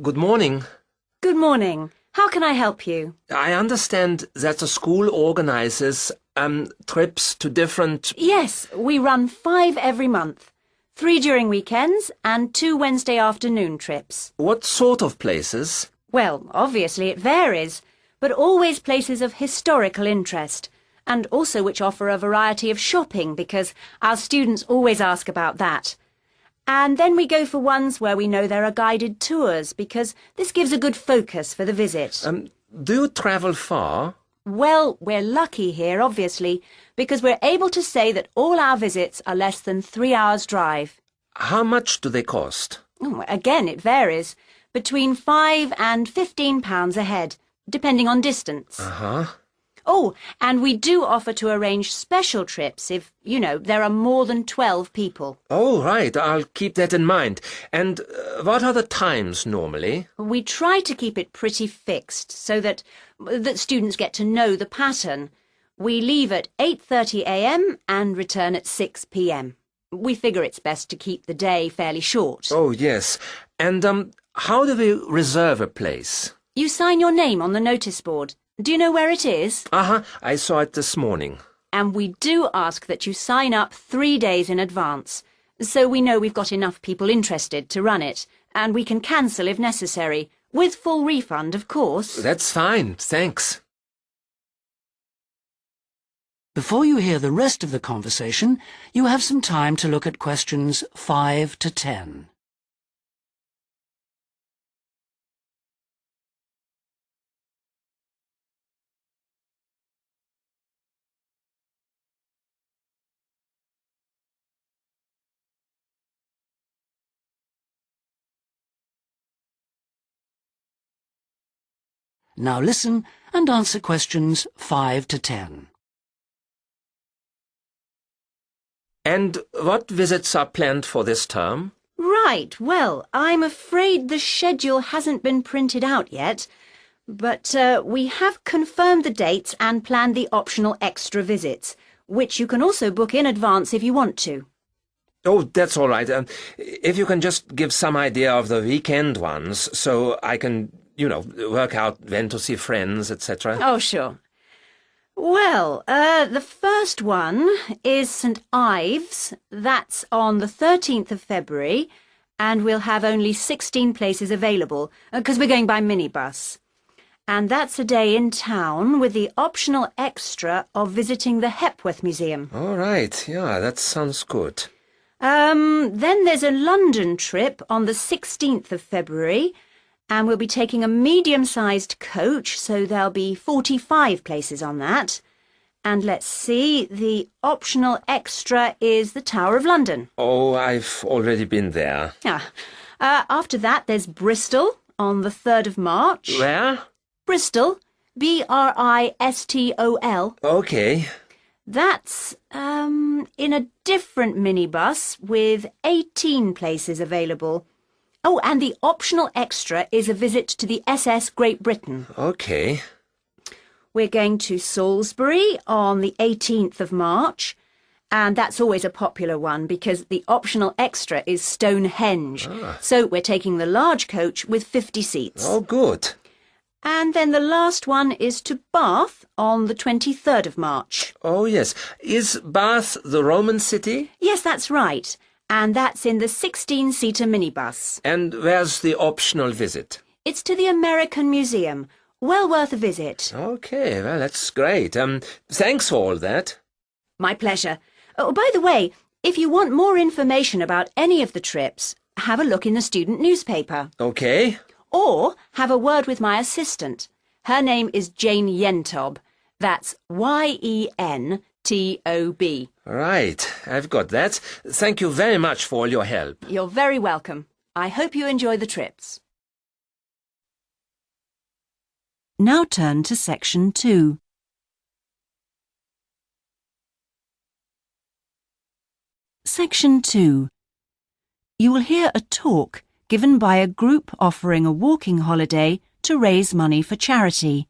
Good morning. Good morning. How can I help you? I understand that the school organizes trips to different... Yes, we run 5 every month. 3 during weekends and 2 Wednesday afternoon trips. What sort of places? Well, obviously it varies, but always places of historical interest, and also which offer a variety of shopping because our students always ask about that. And then we go for ones where we know there are guided tours because this gives a good focus for the visit. Do you travel far? Well, we're lucky here, obviously, because we're able to say that all our visits are less than 3 hours' drive. How much do they cost? Again, it varies. Between £5 and £15 a head, depending on distance. Uh-huh. Oh, and we do offer to arrange special trips if, there are more than 12 people. Oh, right. I'll keep that in mind. And what are the times normally? We try to keep it pretty fixed so that students get to know the pattern. We leave at 8:30 a.m. and return at 6 p.m. We figure it's best to keep the day fairly short. Oh, yes. And how do we reserve a place? You sign your name on the notice board. Do you know where it is? Uh-huh. I saw it this morning. And we do ask that you sign up 3 days in advance, so we know we've got enough people interested to run it, and we can cancel if necessary, with full refund, of course. That's fine, thanks. Before you hear the rest of the conversation, you have some time to look at questions 5 to 10. Now listen and answer questions 5 to 10. And what visits are planned for this term? Right, well, I'm afraid the schedule hasn't been printed out yet, but we have confirmed the dates and planned the optional extra visits, which you can also book in advance if you want to. Oh, that's all right. If you can just give some idea of the weekend ones, so I can, work out when to see friends, etc. Oh, sure. Well, the first one is St. Ives. That's on the 13th of February, and we'll have only 16 places available, because we're going by minibus. And that's a day in town with the optional extra of visiting the Hepworth Museum. All right, yeah, that sounds good. Then there's a London trip on the 16th of February, and we'll be taking a medium-sized coach, so there'll be 45 places on that. And let's see, the optional extra is the Tower of London. Oh, I've already been there. After that, there's Bristol on the 3rd of March. Where? Bristol, Bristol. Okay. That's, in a different minibus with 18 places available. Oh, and the optional extra is a visit to the SS Great Britain. Okay. We're going to Salisbury on the 18th of March, and that's always a popular one because the optional extra is Stonehenge. So we're taking the large coach with 50 seats. Oh, good. And then the last one is to Bath on the 23rd of March. Oh, yes. Is Bath the Roman city? Yes, that's right. And that's in the 16-seater minibus. And where's the optional visit? It's to the American Museum. Well worth a visit. Okay, well, that's great. Thanks for all that. My pleasure. Oh, by the way, if you want more information about any of the trips, have a look in the student newspaper. Okay. Or have a word with my assistant. Her name is Jane Yentob. That's Yentob. Right, I've got that. Thank you very much for all your help. You're very welcome. I hope you enjoy the trips. Now turn to Section 2. Section 2. You will hear a talk given by a group offering a walking holiday to raise money for charity.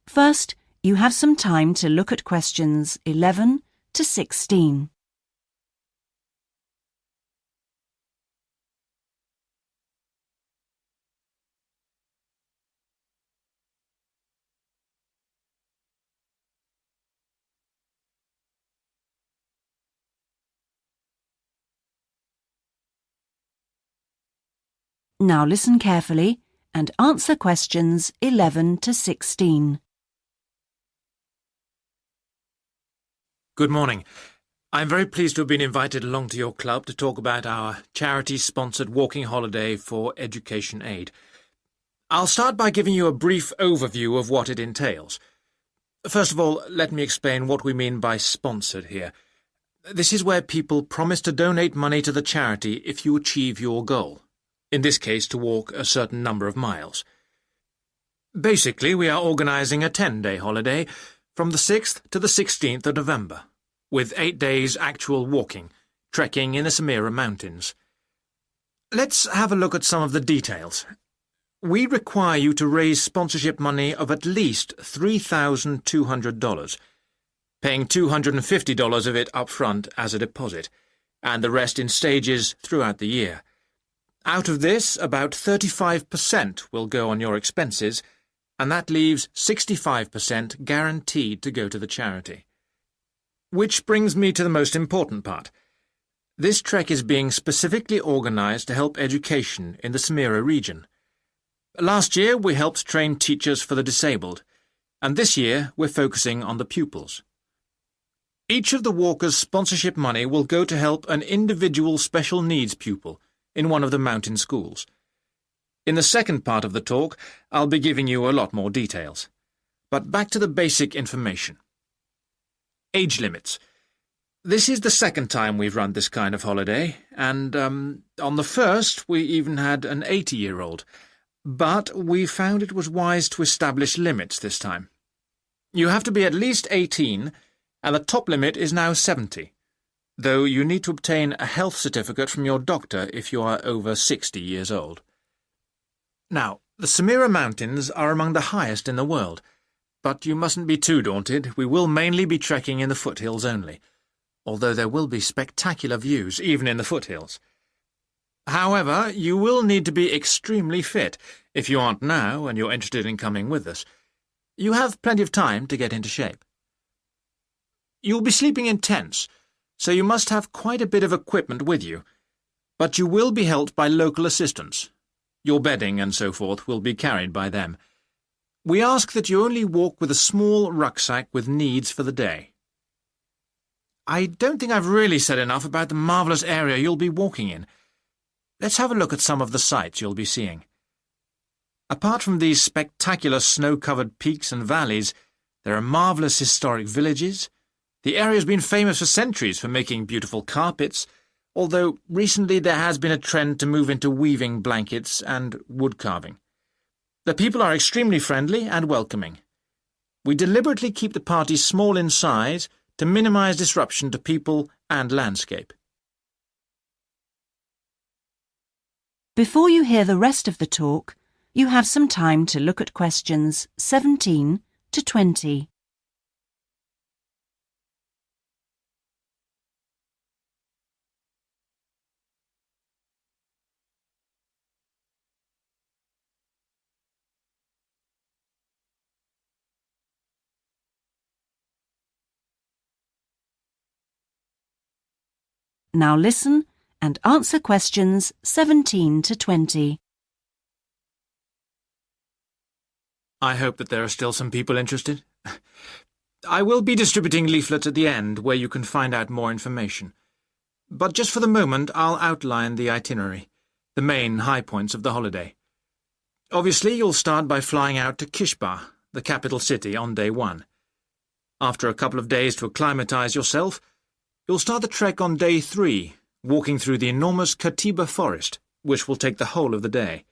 First, you have some time to look at questions 11 to 16. Now listen carefully and answer questions 11 to 16. Good morning. I'm very pleased to have been invited along to your club to talk about our charity-sponsored walking holiday for education aid. I'll start by giving you a brief overview of what it entails. First of all, let me explain what we mean by sponsored here. This is where people promise to donate money to the charity if you achieve your goal, in this case to walk a certain number of miles. Basically, we are organising a 10-day holiday from the 6th to the 16th of November, with 8 days actual walking, trekking in the Samira Mountains. Let's have a look at some of the details. We require you to raise sponsorship money of at least $3,200, paying $250 of it up front as a deposit, and the rest in stages throughout the year. Out of this, about 35% will go on your expenses, and that leaves 65% guaranteed to go to the charity. Which brings me to the most important part. This trek is being specifically organised to help education in the Samira region. Last year we helped train teachers for the disabled, and this year we're focusing on the pupils. Each of the walkers' sponsorship money will go to help an individual special needs pupil in one of the mountain schools. In the second part of the talk, I'll be giving you a lot more details. But back to the basic information. Age limits. This is the second time we've run this kind of holiday, and on the first we even had an 80-year-old. But we found it was wise to establish limits this time. You have to be at least 18, and the top limit is now 70, though you need to obtain a health certificate from your doctor if you are over 60 years old. Now, the Samira Mountains are among the highest in the world, but you mustn't be too daunted. We will mainly be trekking in the foothills only, although there will be spectacular views even in the foothills. However, you will need to be extremely fit if you aren't now and you're interested in coming with us. You have plenty of time to get into shape. You'll be sleeping in tents, so you must have quite a bit of equipment with you, but you will be helped by local assistants. Your bedding and so forth will be carried by them. We ask that you only walk with a small rucksack with needs for the day. I don't think I've really said enough about the marvellous area you'll be walking in. Let's have a look at some of the sights you'll be seeing. Apart from these spectacular snow-covered peaks and valleys, there are marvellous historic villages. The area's been famous for centuries for making beautiful carpets, although recently there has been a trend to move into weaving blankets and wood carving. The people are extremely friendly and welcoming. We deliberately keep the party small in size to minimise disruption to people and landscape. Before you hear the rest of the talk, you have some time to look at questions 17 to 20. Now listen and answer questions 17 to 20. I hope that there are still some people interested. I will be distributing leaflets at the end where you can find out more information. But just for the moment, I'll outline the itinerary, the main high points of the holiday. Obviously, you'll start by flying out to Kishbar, the capital city, on day 1. After a couple of days to acclimatise yourself, you'll start the trek on day 3, walking through the enormous Katiba forest, which will take the whole of the day.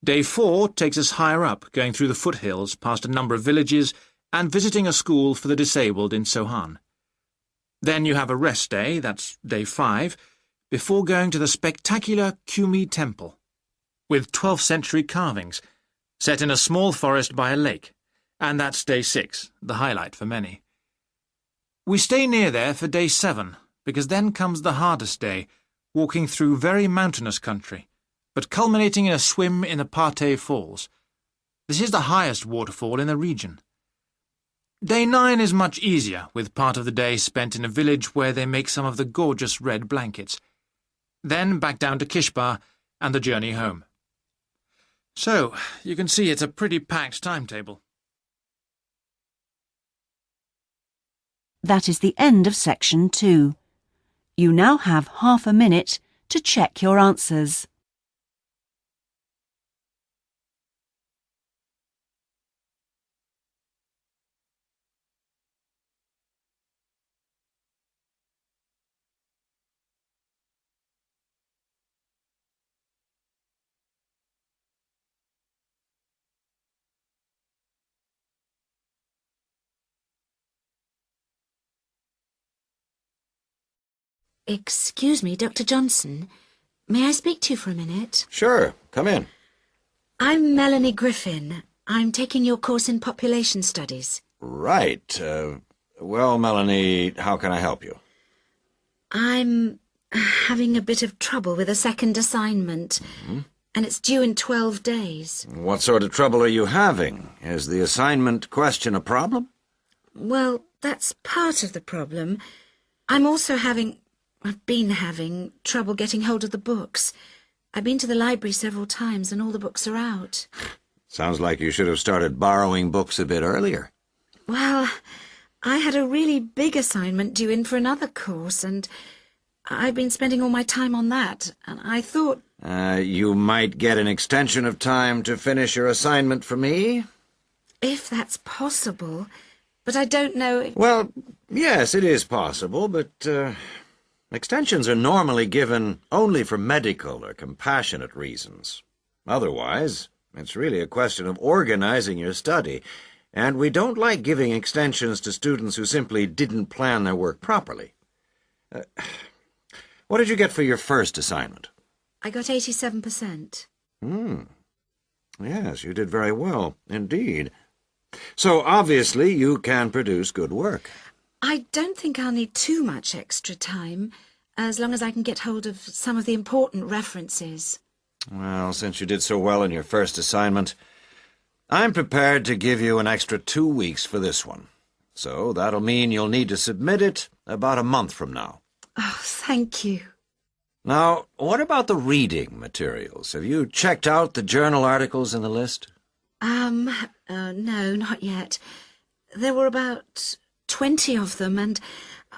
Day 4 takes us higher up, going through the foothills, past a number of villages, and visiting a school for the disabled in Sohan. Then you have a rest day, that's day 5, before going to the spectacular Kumi Temple, with 12th century carvings, set in a small forest by a lake, and that's day 6, the highlight for many. We stay near there for day 7, because then comes the hardest day, walking through very mountainous country, but culminating in a swim in the Pate Falls. This is the highest waterfall in the region. Day 9 is much easier, with part of the day spent in a village where they make some of the gorgeous red blankets. Then back down to Kishbar, and the journey home. So, you can see it's a pretty packed timetable. That is the end of section 2. You now have half a minute to check your answers. Excuse me, Dr. Johnson. May I speak to you for a minute? Sure, come in. I'm Melanie Griffin. I'm taking your course in population studies. Right. Well, Melanie, how can I help you? I'm having a bit of trouble with a second assignment, and it's due in 12 days. What sort of trouble are you having? Is the assignment question a problem? Well, that's part of the problem. I've been having trouble getting hold of the books. I've been to the library several times and all the books are out. Sounds like you should have started borrowing books a bit earlier. Well, I had a really big assignment due in for another course, and I've been spending all my time on that, and I thought... You might get an extension of time to finish your assignment for me? If that's possible, but I don't know if... Well, yes, it is possible, but extensions are normally given only for medical or compassionate reasons. Otherwise, it's really a question of organizing your study, and we don't like giving extensions to students who simply didn't plan their work properly. What did you get for your first assignment? I got 87%. Yes, you did very well, indeed. So, obviously, you can produce good work. I don't think I'll need too much extra time, as long as I can get hold of some of the important references. Well, since you did so well in your first assignment, I'm prepared to give you an extra 2 weeks for this one. So that'll mean you'll need to submit it about a month from now. Oh, thank you. Now, what about the reading materials? Have you checked out the journal articles in the list? No, not yet. There were about 20 of them, and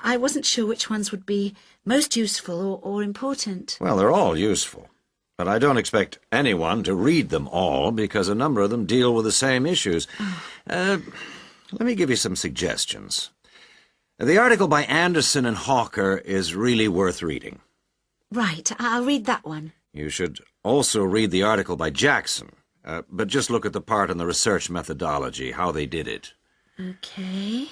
I wasn't sure which ones would be most useful or important. Well, they're all useful. But I don't expect anyone to read them all, because a number of them deal with the same issues. Let me give you some suggestions. The article by Anderson and Hawker is really worth reading. Right, I'll read that one. You should also read the article by Jackson, but just look at the part on the research methodology, how they did it. Okay,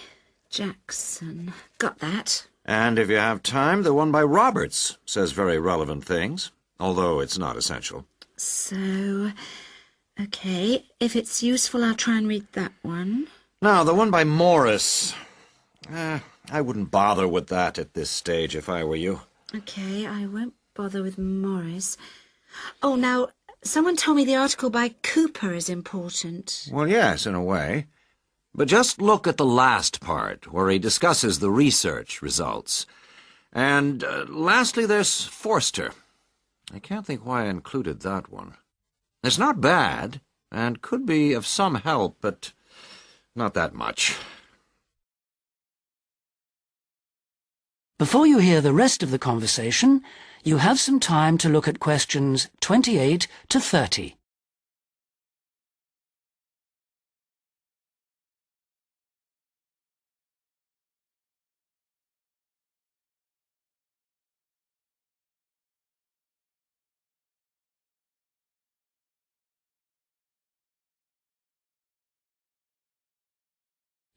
Jackson. Got that. And if you have time, the one by Roberts says very relevant things, although it's not essential. So, okay, if it's useful, I'll try and read that one. Now, the one by Morris, I wouldn't bother with that at this stage if I were you. Okay, I won't bother with Morris. Oh, now, someone told me the article by Cooper is important. Well, yes, in a way. But just look at the last part, where he discusses the research results. And lastly, there's Forster. I can't think why I included that one. It's not bad, and could be of some help, but not that much. Before you hear the rest of the conversation, you have some time to look at questions 28 to 30.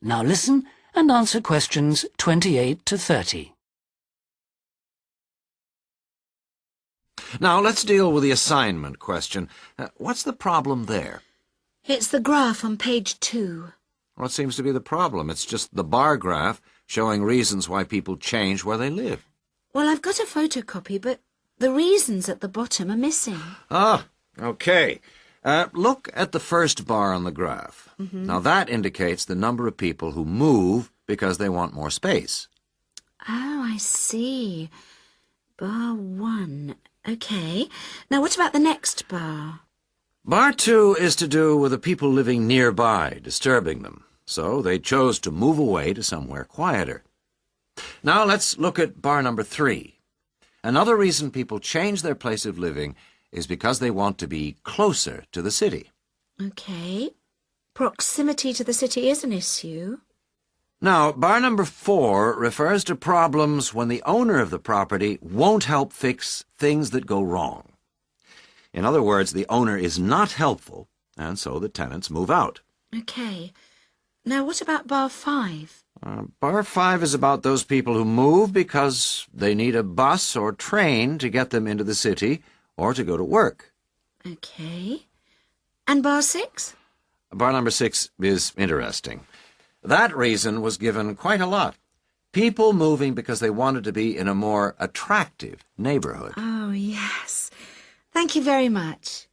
Now listen and answer questions 28 to 30. Now, let's deal with the assignment question. What's the problem there? It's the graph on page 2. What seems to be the problem? It's just the bar graph showing reasons why people change where they live. Well, I've got a photocopy, but the reasons at the bottom are missing. Ah, okay. Look at the first bar on the graph. Now, that indicates the number of people who move because they want more space. Oh, I see. Bar 1. OK. Now what about the next bar? Bar 2 is to do with the people living nearby, disturbing them, so they chose to move away to somewhere quieter. Now let's look at bar number 3. Another reason people change their place of living is because they want to be closer to the city. OK. Proximity to the city is an issue. Now, bar number 4 refers to problems when the owner of the property won't help fix things that go wrong. In other words, the owner is not helpful, and so the tenants move out. OK. Now what about bar 5? Bar 5 is about those people who move because they need a bus or train to get them into the city or to go to work. OK. And bar 6? Bar number 6 is interesting. That reason was given quite a lot. People moving because they wanted to be in a more attractive neighborhood. Oh, yes. Thank you very much.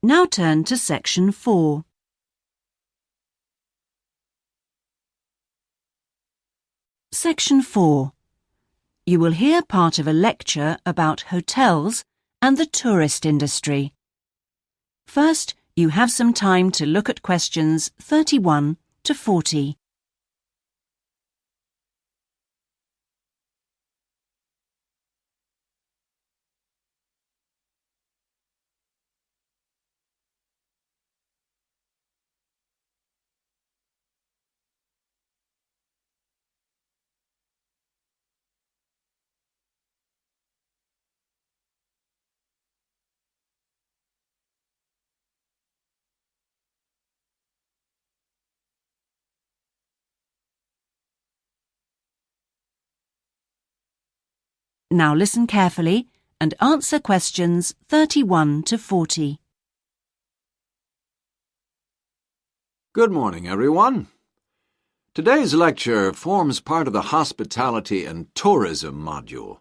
Now turn to section 4. Section 4. You will hear part of a lecture about hotels and the tourist industry. First, you have some time to look at questions 31 to 40. Now listen carefully and answer questions 31 to 40. Good morning, everyone. Today's lecture forms part of the Hospitality and Tourism module.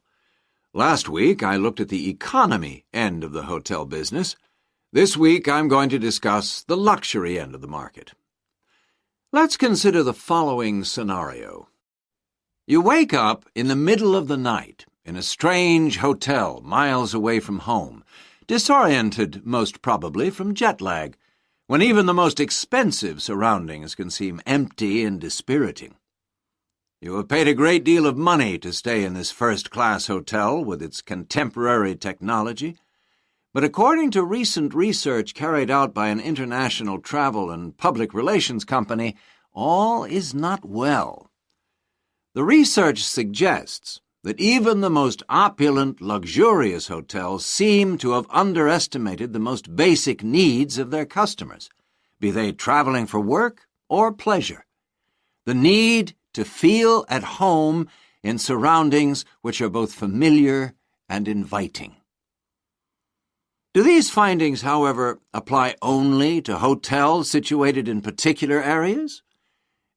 Last week, I looked at the economy end of the hotel business. This week, I'm going to discuss the luxury end of the market. Let's consider the following scenario. You wake up in the middle of the night in a strange hotel miles away from home, disoriented most probably from jet lag, when even the most expensive surroundings can seem empty and dispiriting. You have paid a great deal of money to stay in this first-class hotel with its contemporary technology, but according to recent research carried out by an international travel and public relations company, all is not well. The research suggests that even the most opulent, luxurious hotels seem to have underestimated the most basic needs of their customers, be they traveling for work or pleasure. The need to feel at home in surroundings which are both familiar and inviting. Do these findings, however, apply only to hotels situated in particular areas?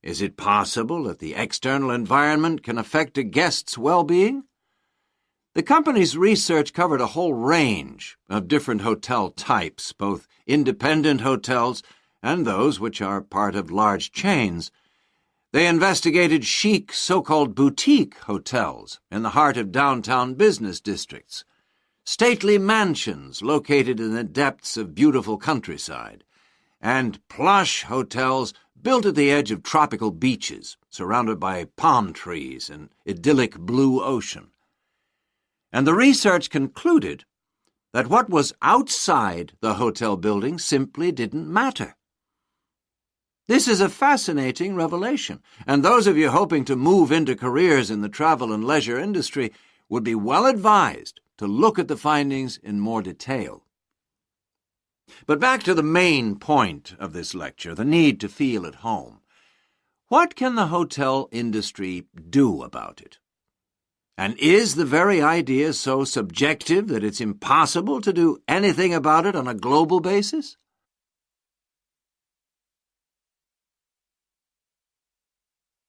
Is it possible that the external environment can affect a guest's well-being? The company's research covered a whole range of different hotel types, both independent hotels and those which are part of large chains. They investigated chic so-called boutique hotels in the heart of downtown business districts, stately mansions located in the depths of beautiful countryside, and plush hotels built at the edge of tropical beaches, surrounded by palm trees and idyllic blue ocean. And the research concluded that what was outside the hotel building simply didn't matter. This is a fascinating revelation, and those of you hoping to move into careers in the travel and leisure industry would be well advised to look at the findings in more detail. But back to the main point of this lecture, the need to feel at home. What can the hotel industry do about it? And is the very idea so subjective that it's impossible to do anything about it on a global basis?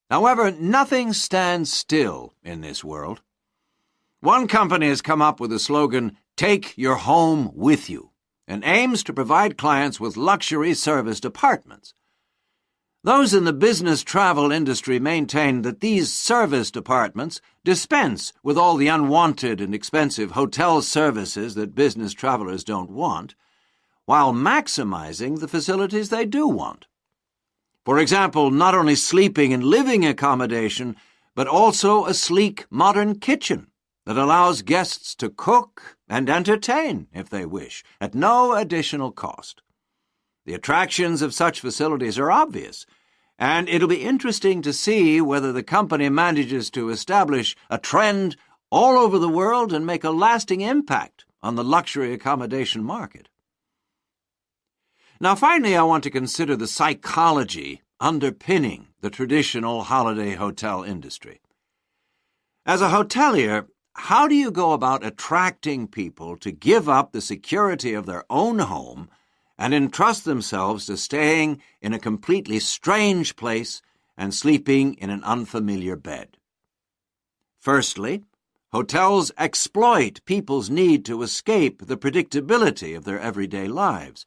However, nothing stands still in this world. One company has come up with the slogan, "Take your home with you," and aims to provide clients with luxury serviced apartments. Those in the business travel industry maintain that these service departments dispense with all the unwanted and expensive hotel services that business travelers don't want, while maximizing the facilities they do want. For example, not only sleeping and living accommodation, but also a sleek modern kitchen that allows guests to cook and entertain, if they wish, at no additional cost. The attractions of such facilities are obvious, and it'll be interesting to see whether the company manages to establish a trend all over the world and make a lasting impact on the luxury accommodation market. Now, finally, I want to consider the psychology underpinning the traditional holiday hotel industry. As a hotelier, how do you go about attracting people to give up the security of their own home and entrust themselves to staying in a completely strange place and sleeping in an unfamiliar bed? Firstly, hotels exploit people's need to escape the predictability of their everyday lives.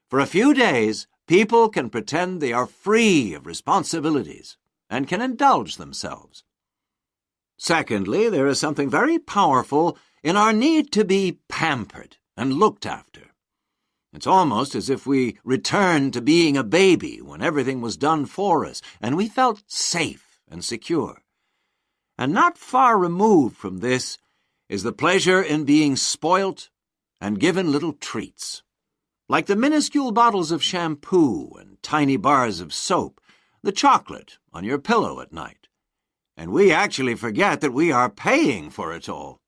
For a few days, people can pretend they are free of responsibilities and can indulge themselves. Secondly, there is something very powerful in our need to be pampered and looked after. It's almost as if we returned to being a baby when everything was done for us and we felt safe and secure. And not far removed from this is the pleasure in being spoilt and given little treats, like the minuscule bottles of shampoo and tiny bars of soap, the chocolate on your pillow at night. And we actually forget that we are paying for it all.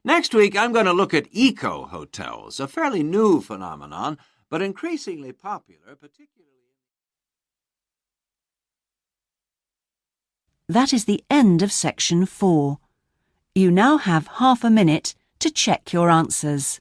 Next week, I'm going to look at eco-hotels, a fairly new phenomenon, but increasingly popular, particularly... That is the end of section 4. You now have half a minute to check your answers.